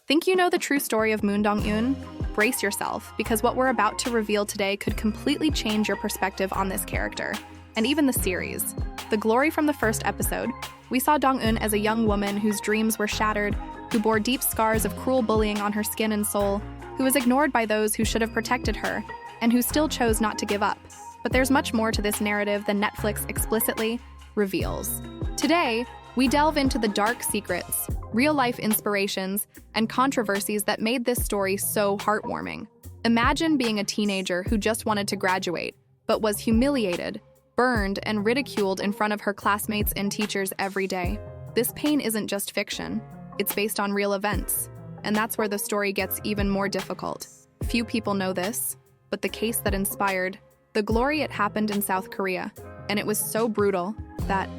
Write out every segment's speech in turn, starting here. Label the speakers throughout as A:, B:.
A: Think you know the true story of Moon Dong-eun? Brace yourself, because what we're about to reveal today could completely change your perspective on this character, and even the series. The glory from the first episode, we saw Dong-eun as a young woman whose dreams were shattered, who bore deep scars of cruel bullying on her skin and soul, who was ignored by those who should have protected her, and who still chose not to give up. But there's much more to this narrative than Netflix explicitly reveals. Today, we delve into the dark secrets, real-life inspirations, and controversies that made this story so heartwarming. Imagine being a teenager who just wanted to graduate, but was humiliated, burned, and ridiculed in front of her classmates and teachers every day. This pain isn't just fiction. It's based on real events. And that's where the story gets even more difficult. Few people know this, but the case that inspired the glory, it happened in South Korea, and it was so brutal that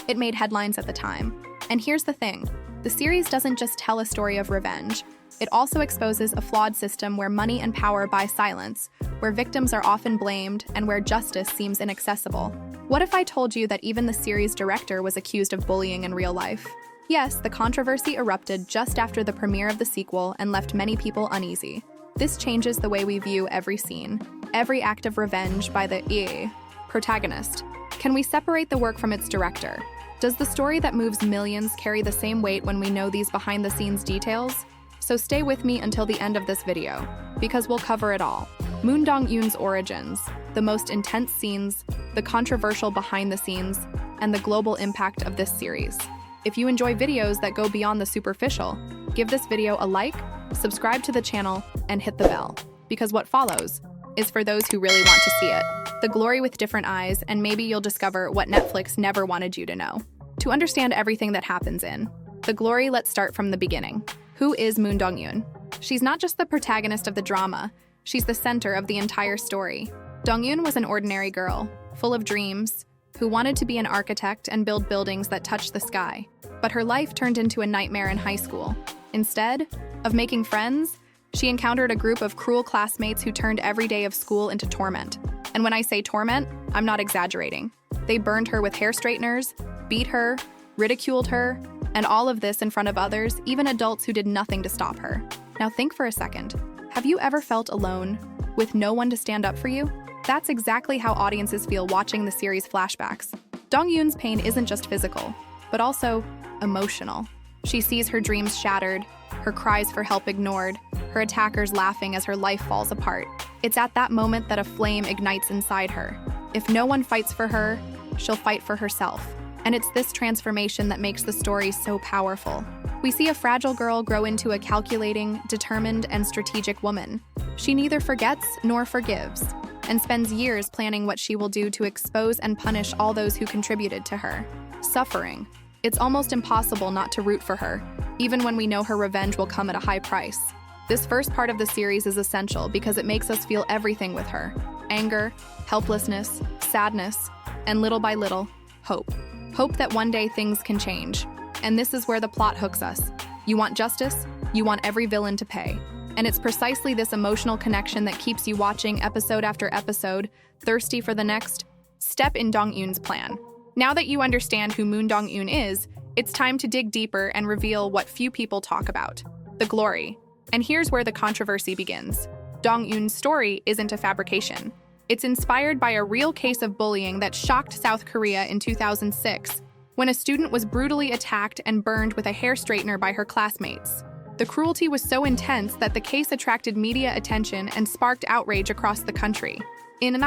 A: it made headlines at the time. And here's the thing, the series doesn't just tell a story of revenge, it also exposes a flawed system where money and power buy silence, where victims are often blamed, and where justice seems inaccessible. What if I told you that even the series director was accused of bullying in real life? Yes, the controversy erupted just after the premiere of the sequel and left many people uneasy. This changes the way we view every scene, every act of revenge by the protagonist. Can we separate the work from its director? Does the story that moves millions carry the same weight when we know these behind-the-scenes details? So stay with me until the end of this video, because we'll cover it all. Moon Dong-eun's origins, the most intense scenes, the controversial behind-the-scenes, and the global impact of this series. If you enjoy videos that go beyond the superficial, give this video a like, subscribe to the channel, and hit the bell, because what follows is for those who really want to see it. The glory with different eyes, and maybe you'll discover what Netflix never wanted you to know. To understand everything that happens in The Glory, let's start from the beginning. Who is Moon Dong-eun? She's not just the protagonist of the drama, she's the center of the entire story. Dong-eun was an ordinary girl, full of dreams, who wanted to be an architect and build buildings that touched the sky. But her life turned into a nightmare in high school. Instead of making friends, she encountered a group of cruel classmates who turned every day of school into torment. And when I say torment, I'm not exaggerating. They burned her with hair straighteners, beat her, ridiculed her, and all of this in front of others, even adults who did nothing to stop her. Now think for a second. Have you ever felt alone, with no one to stand up for you? That's exactly how audiences feel watching the series flashbacks. Dong-eun's pain isn't just physical, but also emotional. She sees her dreams shattered, her cries for help ignored, her attackers laughing as her life falls apart. It's at that moment that a flame ignites inside her. If no one fights for her, she'll fight for herself. And it's this transformation that makes the story so powerful. We see a fragile girl grow into a calculating, determined, and strategic woman. She neither forgets nor forgives, and spends years planning what she will do to expose and punish all those who contributed to her suffering. It's almost impossible not to root for her, even when we know her revenge will come at a high price. This first part of the series is essential because it makes us feel everything with her: anger, helplessness, sadness, and little by little, hope. Hope that one day things can change. And this is where the plot hooks us. You want justice, you want every villain to pay. And it's precisely this emotional connection that keeps you watching episode after episode, thirsty for the next step in Dong-eun's plan. Now that you understand who Moon Dong-eun is, it's time to dig deeper and reveal what few people talk about: the glory. And here's where the controversy begins. Dong-eun's story isn't a fabrication. It's inspired by a real case of bullying that shocked South Korea in 2006, when a student was brutally attacked and burned with a hair straightener by her classmates. The cruelty was so intense that the case attracted media attention and sparked outrage across the country. In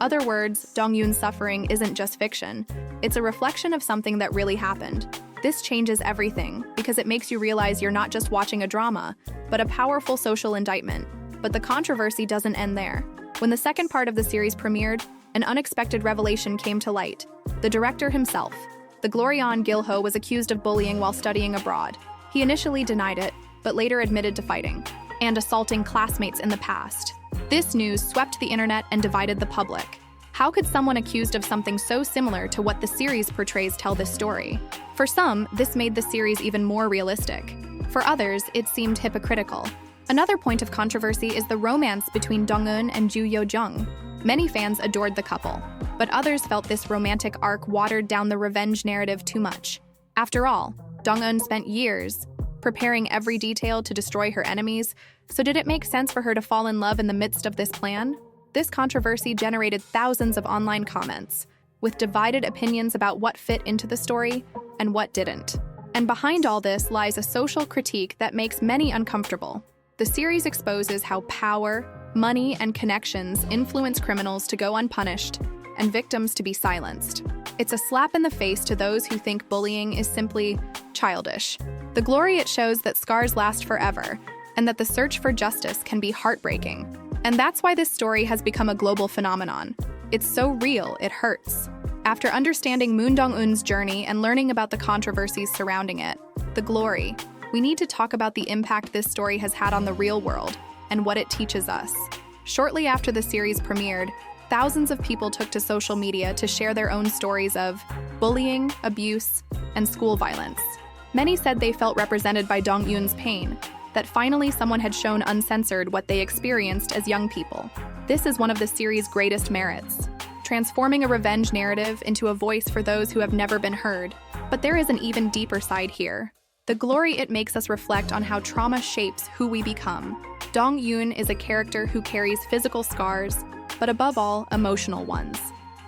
A: other words, Dong-eun's suffering isn't just fiction. It's a reflection of something that really happened. This changes everything, because it makes you realize you're not just watching a drama, but a powerful social indictment. But the controversy doesn't end there. When the second part of the series premiered, an unexpected revelation came to light. The director himself, the Glorion Gil-ho, was accused of bullying while studying abroad. He initially denied it, but later admitted to fighting and assaulting classmates in the past. This news swept the internet and divided the public. How could someone accused of something so similar to what the series portrays tell this story? For some, this made the series even more realistic. For others, it seemed hypocritical. Another point of controversy is the romance between Dong-eun and Joo Yo-jung. Many fans adored the couple, but others felt this romantic arc watered down the revenge narrative too much. After all, Dong-eun spent years preparing every detail to destroy her enemies. So did it make sense for her to fall in love in the midst of this plan? This controversy generated thousands of online comments, with divided opinions about what fit into the story and what didn't. And behind all this lies a social critique that makes many uncomfortable. The series exposes how power, money, and connections influence criminals to go unpunished and victims to be silenced. It's a slap in the face to those who think bullying is simply childish. The glory it shows that scars last forever and that the search for justice can be heartbreaking. And that's why this story has become a global phenomenon. It's so real, it hurts. After understanding Moon Dong-eun's journey and learning about the controversies surrounding it, the glory, we need to talk about the impact this story has had on the real world and what it teaches us. Shortly after the series premiered, thousands of people took to social media to share their own stories of bullying, abuse, and school violence. Many said they felt represented by Dong-eun's pain, that finally someone had shown uncensored what they experienced as young people. This is one of the series' greatest merits, transforming a revenge narrative into a voice for those who have never been heard. But there is an even deeper side here. The glory it makes us reflect on how trauma shapes who we become. Dong-eun is a character who carries physical scars, but above all, emotional ones.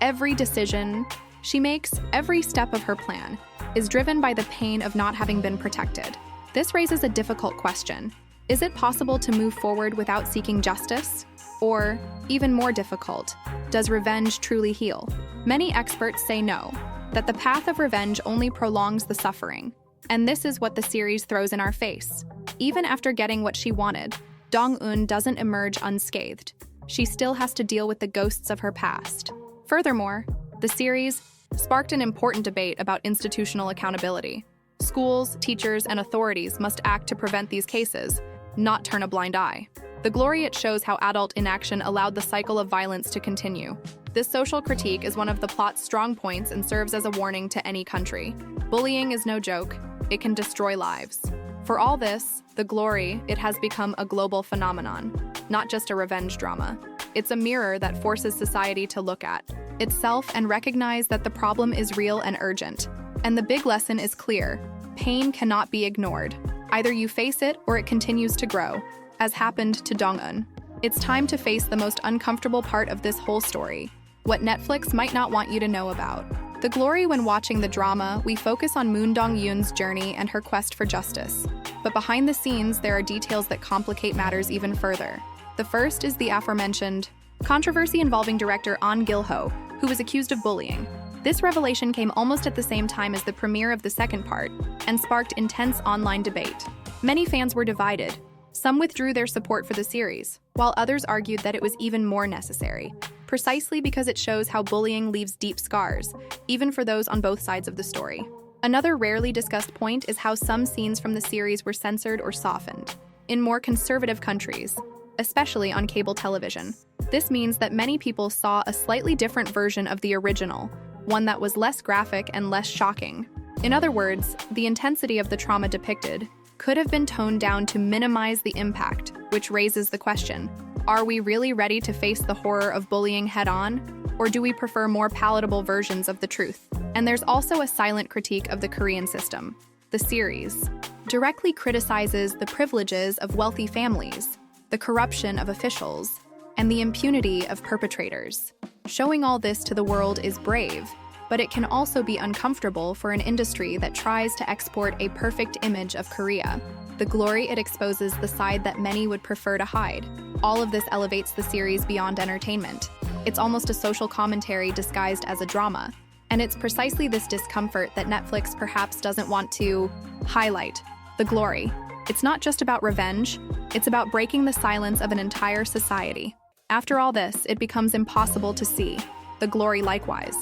A: Every decision she makes, every step of her plan, is driven by the pain of not having been protected. This raises a difficult question. Is it possible to move forward without seeking justice? Or, even more difficult, does revenge truly heal? Many experts say no, that the path of revenge only prolongs the suffering. And this is what the series throws in our face. Even after getting what she wanted, Dong-eun doesn't emerge unscathed. She still has to deal with the ghosts of her past. Furthermore, the series sparked an important debate about institutional accountability. Schools, teachers, and authorities must act to prevent these cases, not turn a blind eye. The glory it shows how adult inaction allowed the cycle of violence to continue. This social critique is one of the plot's strong points and serves as a warning to any country. Bullying is no joke. It can destroy lives. For all this, the glory, it has become a global phenomenon, not just a revenge drama. It's a mirror that forces society to look at itself and recognize that the problem is real and urgent. And the big lesson is clear. Pain cannot be ignored. Either you face it or it continues to grow, as happened to Dong-eun. It's time to face the most uncomfortable part of this whole story, what Netflix might not want you to know about. The glory when watching the drama, we focus on Moon Dong-eun's journey and her quest for justice. But behind the scenes, there are details that complicate matters even further. The first is the aforementioned controversy involving director An Gil-ho, who was accused of bullying. This revelation came almost at the same time as the premiere of the second part and sparked intense online debate. Many fans were divided. Some withdrew their support for the series, while others argued that it was even more necessary, precisely because it shows how bullying leaves deep scars, even for those on both sides of the story. Another rarely discussed point is how some scenes from the series were censored or softened. In more conservative countries, especially on cable television, this means that many people saw a slightly different version of the original, one that was less graphic and less shocking. In other words, the intensity of the trauma depicted could have been toned down to minimize the impact, which raises the question, are we really ready to face the horror of bullying head-on, or do we prefer more palatable versions of the truth? And there's also a silent critique of the Korean system. The series directly criticizes the privileges of wealthy families, the corruption of officials, and the impunity of perpetrators. Showing all this to the world is brave, but it can also be uncomfortable for an industry that tries to export a perfect image of Korea. The glory it exposes the side that many would prefer to hide. All of this elevates the series beyond entertainment. It's almost a social commentary disguised as a drama. And it's precisely this discomfort that Netflix perhaps doesn't want to highlight. The glory. It's not just about revenge, it's about breaking the silence of an entire society. After all this, it becomes impossible to see. The glory likewise.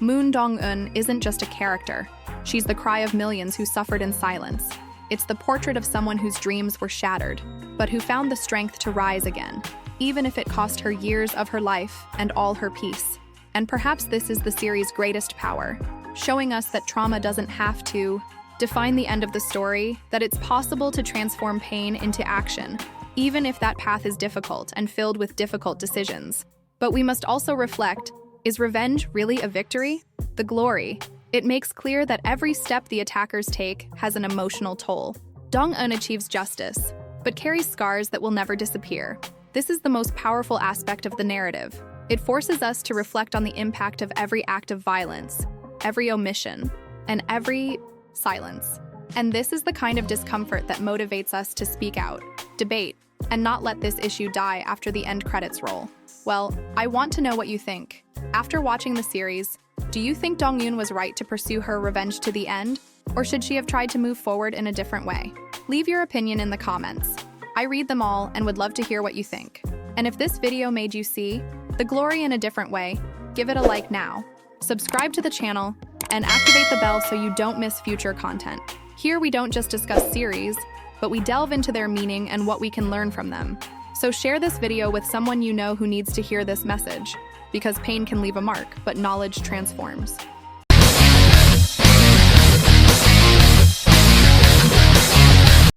A: Moon Dong-eun isn't just a character. She's the cry of millions who suffered in silence. It's the portrait of someone whose dreams were shattered, but who found the strength to rise again, even if it cost her years of her life and all her peace. And perhaps this is the series' greatest power, showing us that trauma doesn't have to define the end of the story, that it's possible to transform pain into action, even if that path is difficult and filled with difficult decisions. But we must also reflect, is revenge really a victory? The glory. It makes clear that every step the attackers take has an emotional toll. Dong-eun achieves justice, but carries scars that will never disappear. This is the most powerful aspect of the narrative. It forces us to reflect on the impact of every act of violence, every omission, and every silence. And this is the kind of discomfort that motivates us to speak out, debate, and not let this issue die after the end credits roll. Well, I want to know what you think. After watching the series, do you think Dong-eun was right to pursue her revenge to the end, or should she have tried to move forward in a different way? Leave your opinion in the comments. I read them all and would love to hear what you think. And if this video made you see the glory in a different way, give it a like now. Subscribe to the channel and activate the bell so you don't miss future content. Here we don't just discuss series, but we delve into their meaning and what we can learn from them. So share this video with someone you know who needs to hear this message, because pain can leave a mark, but knowledge transforms.